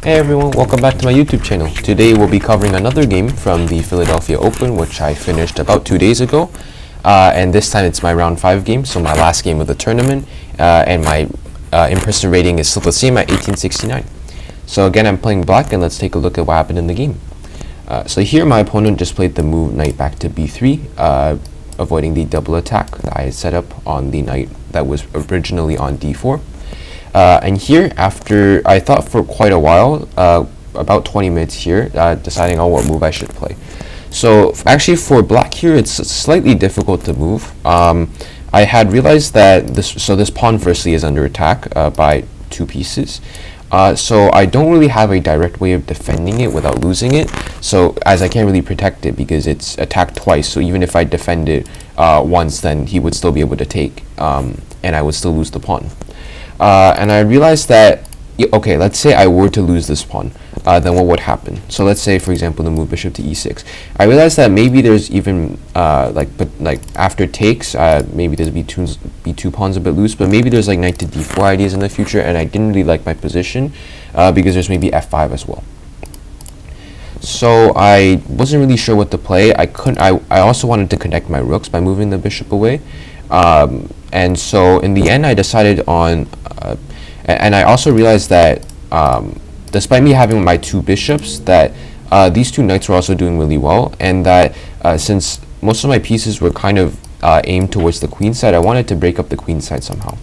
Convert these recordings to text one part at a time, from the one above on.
Hey everyone, welcome back to my YouTube channel. Today we'll be covering another game from the Philadelphia Open, which I finished about 2 days ago. And this time it's my round 5 game, so my last game of the tournament. And my in-person rating is still the same at 1869. So again, I'm playing black, and let's take a look at what happened in the game. So here my opponent just played the move knight back to b3, avoiding the double attack that I had set up on the knight that was originally on d4. And here, after I thought for quite a while, about 20 minutes here, deciding on what move I should play. So actually for black here, it's slightly difficult to move. I had realized that this pawn firstly is under attack by 2 pieces. So I don't really have a direct way of defending it without losing it. So as I can't really protect it because it's attacked twice. So even if I defend it once, then he would still be able to take, and I would still lose the pawn. And I realized that, okay, let's say I were to lose this pawn, then what would happen? So let's say, for example, the move bishop to e6. I realized that maybe there's even like after takes, maybe there's b2 pawns a bit loose, but maybe there's like knight to d4 ideas in the future, and I didn't really like my position because there's maybe f5 as well. So I wasn't really sure what to play. I also wanted to connect my rooks by moving the bishop away. And so in the end I decided on, and I also realized that despite me having my 2 bishops, that these 2 knights were also doing really well, and that since most of my pieces were kind of aimed towards the queen side, I wanted to break up the queen side somehow.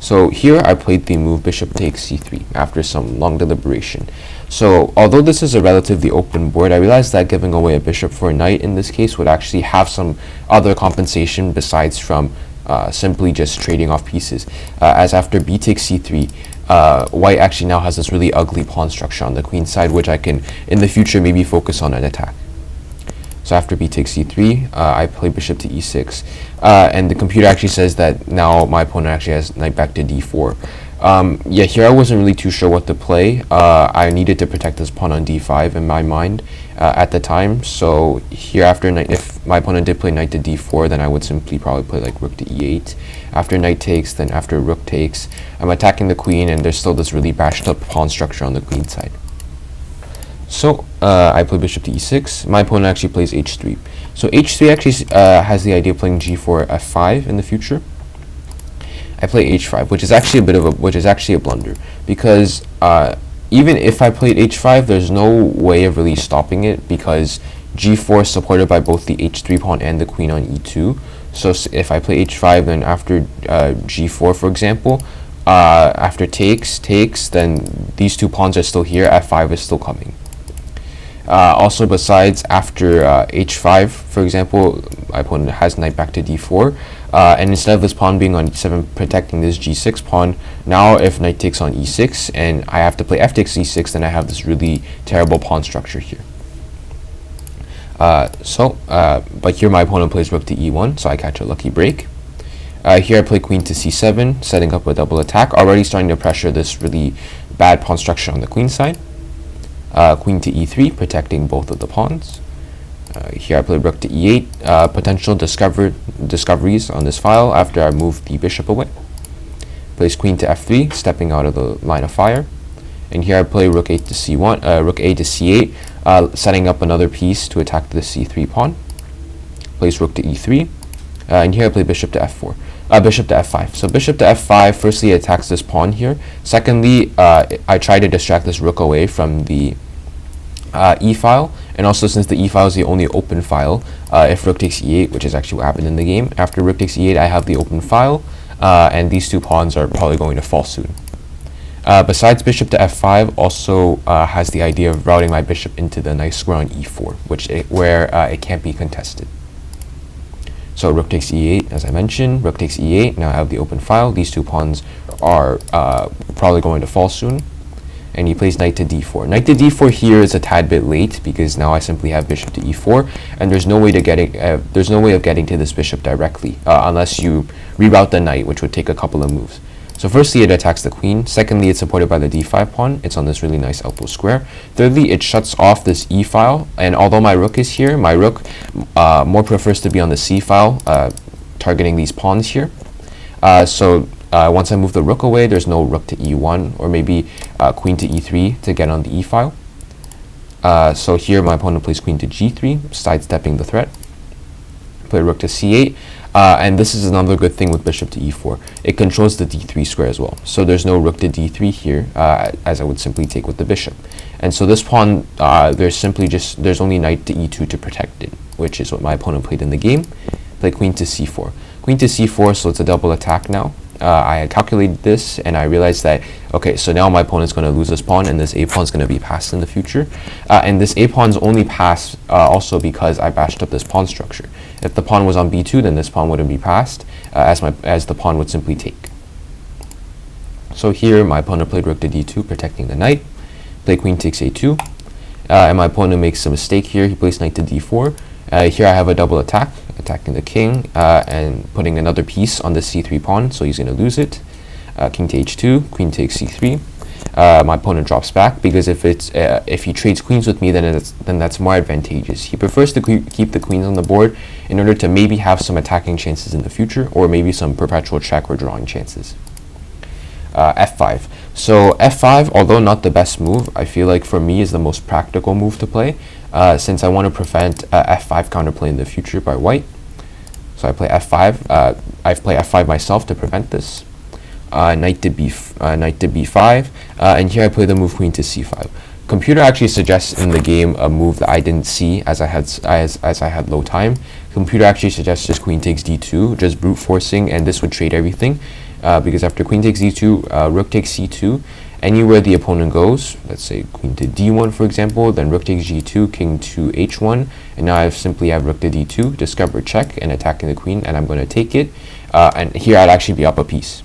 So here I played the move bishop takes c3 after some long deliberation. So although this is a relatively open board, I realized that giving away a bishop for a knight in this case would actually have some other compensation besides from simply just trading off pieces, as after b takes c3, white actually now has this really ugly pawn structure on the queen side, which I can in the future maybe focus on an attack. So after b takes c3, I play bishop to e6, and the computer actually says that now my opponent actually has knight back to d4. Yeah, here I wasn't really too sure what to play. I needed to protect this pawn on d5 in my mind at the time. So here after knight, if my opponent did play knight to d4, then I would simply probably play like rook to e8. After knight takes, then after rook takes, I'm attacking the queen, and there's still this really bashed up pawn structure on the queen side. So I play bishop to e6. My opponent actually plays h3. So h3 actually has the idea of playing g4 f5 in the future. I play h5, which is actually a blunder, because even if I played h5, there's no way of really stopping it, because g4 is supported by both the h3 pawn and the queen on e2. So if I play h5, then after g4, for example, after takes, then these 2 pawns are still here, f5 is still coming. Also, besides, after h5, for example, my opponent has knight back to d4, and instead of this pawn being on e7 protecting this g6 pawn, now if knight takes on e6 and I have to play f takes e6, then I have this really terrible pawn structure here. But here my opponent plays rook to e1, so I catch a lucky break. Here I play queen to c7, setting up a double attack, already starting to pressure this really bad pawn structure on the queen side. Queen to e3, protecting both of the pawns. Here I play rook to e8, potential discoveries on this file after I move the bishop away. Plays queen to f3, stepping out of the line of fire. And here I play rook 8 to c1, rook a to c8, setting up another piece to attack the c3 pawn. Plays rook to e3, and here I play bishop to f4. Bishop to f5. So bishop to f5, firstly attacks this pawn here. Secondly, I try to distract this rook away from the e file, and also since the e file is the only open file, if rook takes e8, which is actually what happened in the game, after rook takes e8 I have the open file, and these 2 pawns are probably going to fall soon. Besides, bishop to f5 also has the idea of routing my bishop into the nice square on e4, where it can't be contested. So rook takes e8, as I mentioned, rook takes e8, now I have the open file. These 2 pawns are probably going to fall soon. And he plays knight to d4. Knight to d4 here is a tad bit late, because now I simply have bishop to e4, and there's no way of getting to this bishop directly, unless you reroute the knight, which would take a couple of moves. So firstly, it attacks the queen. Secondly, it's supported by the d5 pawn. It's on this really nice elbow square. Thirdly, it shuts off this e file, and although my rook is here, my rook more prefers to be on the c file, targeting these pawns here. So once I move the rook away, there's no rook to e1 or maybe queen to e3 to get on the e file. So here my opponent plays queen to g3, sidestepping the threat. Play rook to c8, and this is another good thing with bishop to e4. It controls the d3 square as well. So there's no rook to d3 here, as I would simply take with the bishop. And so this pawn, there's only knight to e2 to protect it, which is what my opponent played in the game. Play queen to c4. Queen to c4, so it's a double attack now. I had calculated this and I realized that, okay, so now my opponent's going to lose this pawn and this a pawn is going to be passed in the future. And this a pawn's only passed also because I bashed up this pawn structure. If the pawn was on b2, then this pawn wouldn't be passed, as the pawn would simply take. So here my opponent played rook to d2, protecting the knight. Play queen takes a2, and my opponent makes a mistake here. He plays knight to d4. Here I have a double attack, attacking the king and putting another piece on the c3 pawn, so he's going to lose it. King to h2, queen takes c3. My opponent drops back because if he trades queens with me, then that's more advantageous. He prefers to keep the queens on the board in order to maybe have some attacking chances in the future, or maybe some perpetual check or drawing chances. F5. So F5, although not the best move, I feel like for me is the most practical move to play, since I want to prevent F5 counterplay in the future by white. So I play F5. I play F5 myself to prevent this. Knight to B5, and here I play the move queen to C5. Computer actually suggests in the game a move that I didn't see as I had low time. Computer actually suggests just queen takes d2, just brute forcing, and this would trade everything. Because after queen takes d2, rook takes c2, anywhere the opponent goes, let's say queen to d1 for example, then rook takes g2, king to h1, and now I simply have rook to d2, discover check, and attacking the queen, and I'm going to take it, and here I'd actually be up a piece.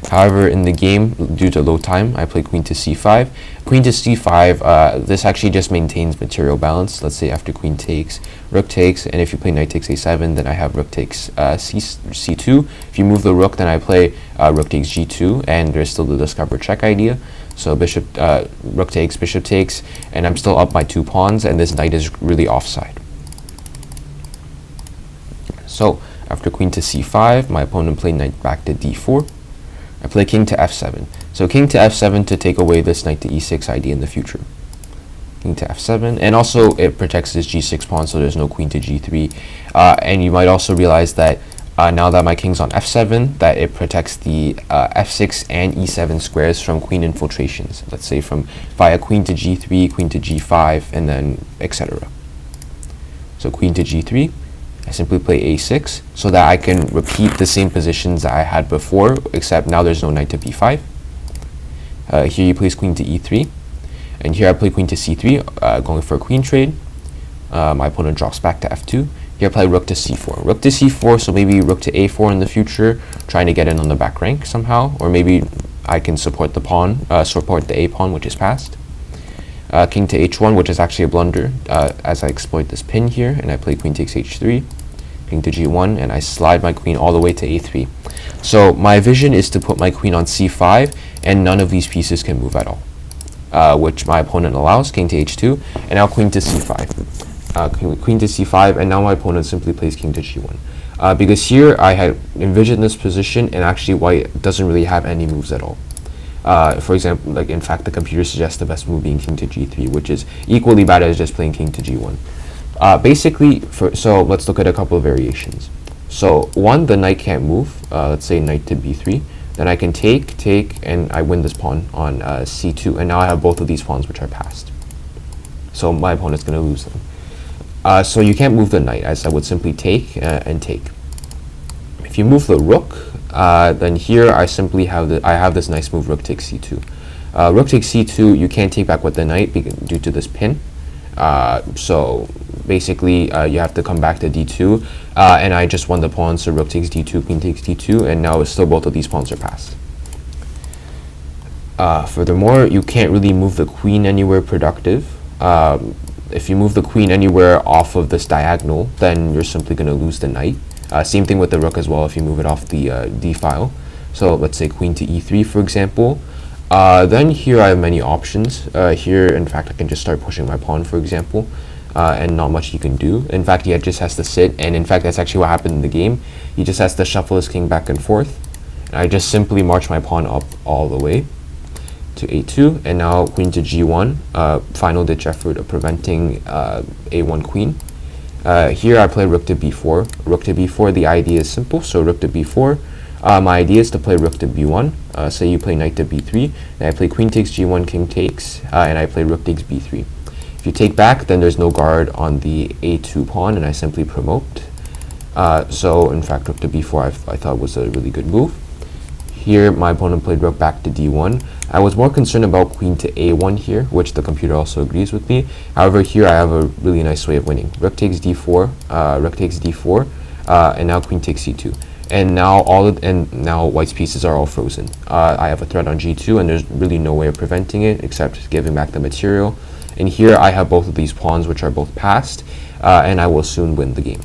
However, in the game, due to low time, I play queen to c5. Queen to c5, this actually just maintains material balance. Let's say after queen takes, rook takes, and if you play knight takes a7, then I have rook takes c2. If you move the rook, then I play rook takes g2, and there's still the discover check idea. So rook takes, bishop takes, and I'm still up by 2 pawns, and this knight is really offside. So after queen to c5, my opponent played knight back to d4. I play king to f7. So king to f7 to take away this knight to e6 idea in the future. King to f7, and also it protects this g6 pawn, so there's no queen to g3. And you might also realize that now that my king's on f7, that it protects the f6 and e7 squares from queen infiltrations. Let's say from via queen to g3, queen to g5, and then etc. So queen to g3. I simply play a6 so that I can repeat the same positions that I had before, except now there's no knight to b5. Here you place queen to e3, and here I play queen to c3, going for a queen trade. My opponent drops back to f2. Here I play rook to c4. Rook to c4, so maybe rook to a4 in the future, trying to get in on the back rank somehow, or maybe I can support the pawn, support the a pawn, which is passed. King to h1, which is actually a blunder, as I exploit this pin here, and I play queen takes h3, king to g1, and I slide my queen all the way to a3. So my vision is to put my queen on c5, and none of these pieces can move at all, which my opponent allows. King to h2, and now queen to c5. Queen to c5, and now my opponent simply plays king to g1. Because here I had envisioned this position, and actually white doesn't really have any moves at all. For example, like in fact, the computer suggests the best move being king to g3, which is equally bad as just playing king to g1. Basically, so let's look at a couple of variations. So one, the knight can't move. Let's say knight to b3. Then I can take, and I win this pawn on c2, and now I have both of these pawns which are passed. So my opponent's going to lose them. So you can't move the knight, as I would simply take and take. If you move the rook, then here I simply have this nice move, rook takes c2. Rook takes c2, you can't take back with the knight due to this pin. So basically you have to come back to d2, and I just won the pawn, so rook takes d2, queen takes d2, and now still both of these pawns are passed. Furthermore, you can't really move the queen anywhere productive. If you move the queen anywhere off of this diagonal, then you're simply going to lose the knight. Same thing with the rook as well if you move it off the d file. So let's say queen to e3 for example. Then here I have many options. Here in fact I can just start pushing my pawn for example. and not much he can do. In fact, he just has to sit, and in fact, that's actually what happened in the game. He just has to shuffle his king back and forth. And I just simply march my pawn up all the way to a2, and now queen to g1, final ditch effort of preventing a1 queen. Here I play rook to b4. Rook to b4, the idea is simple, so rook to b4. My idea is to play rook to b1. Say you play knight to b3, and I play queen takes g1, king takes, and I play rook takes b3. If you take back, then there's no guard on the a2 pawn, and I simply promote. So in fact, rook to b4 I thought was a really good move. Here my opponent played rook back to d1. I was more concerned about queen to a1 here, which the computer also agrees with me. However, here I have a really nice way of winning. Rook takes d4, rook takes d4, and now queen takes c2. And now white's pieces are all frozen. I have a threat on g2, and there's really no way of preventing it except giving back the material. And here I have both of these pawns, which are both passed, and I will soon win the game.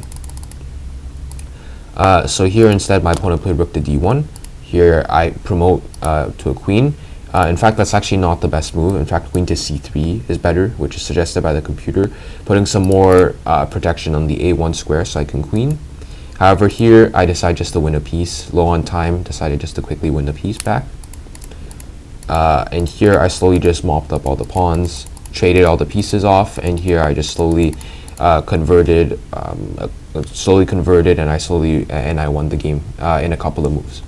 So here instead my opponent played rook to d1. Here I promote to a queen. In fact, that's actually not the best move. In fact, queen to c3 is better, which is suggested by the computer, putting some more protection on the a1 square so I can queen. However, here I decide just to win a piece. Low on time, decided just to quickly win the piece back. And here I slowly just mopped up all the pawns, traded all the pieces off, and here I just slowly converted, and I won the game in a couple of moves.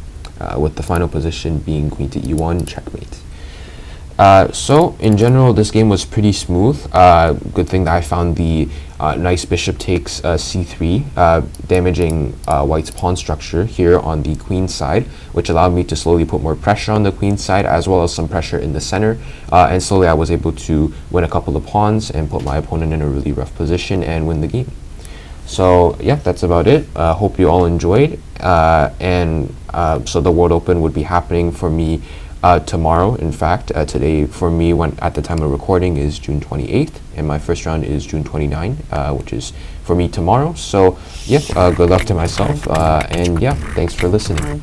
With the final position being queen to e1, checkmate. So in general, this game was pretty smooth. Good thing that I found the nice bishop takes c3, damaging white's pawn structure here on the queen side, which allowed me to slowly put more pressure on the queen side as well as some pressure in the center. And slowly I was able to win a couple of pawns and put my opponent in a really rough position and win the game. So yeah, that's about it. Hope you all enjoyed. So the World Open would be happening for me tomorrow. In fact, today for me, when at the time of recording, is June 28th, and my first round is June 29th, which is for me tomorrow. So yeah, good luck to myself, and yeah, thanks for listening.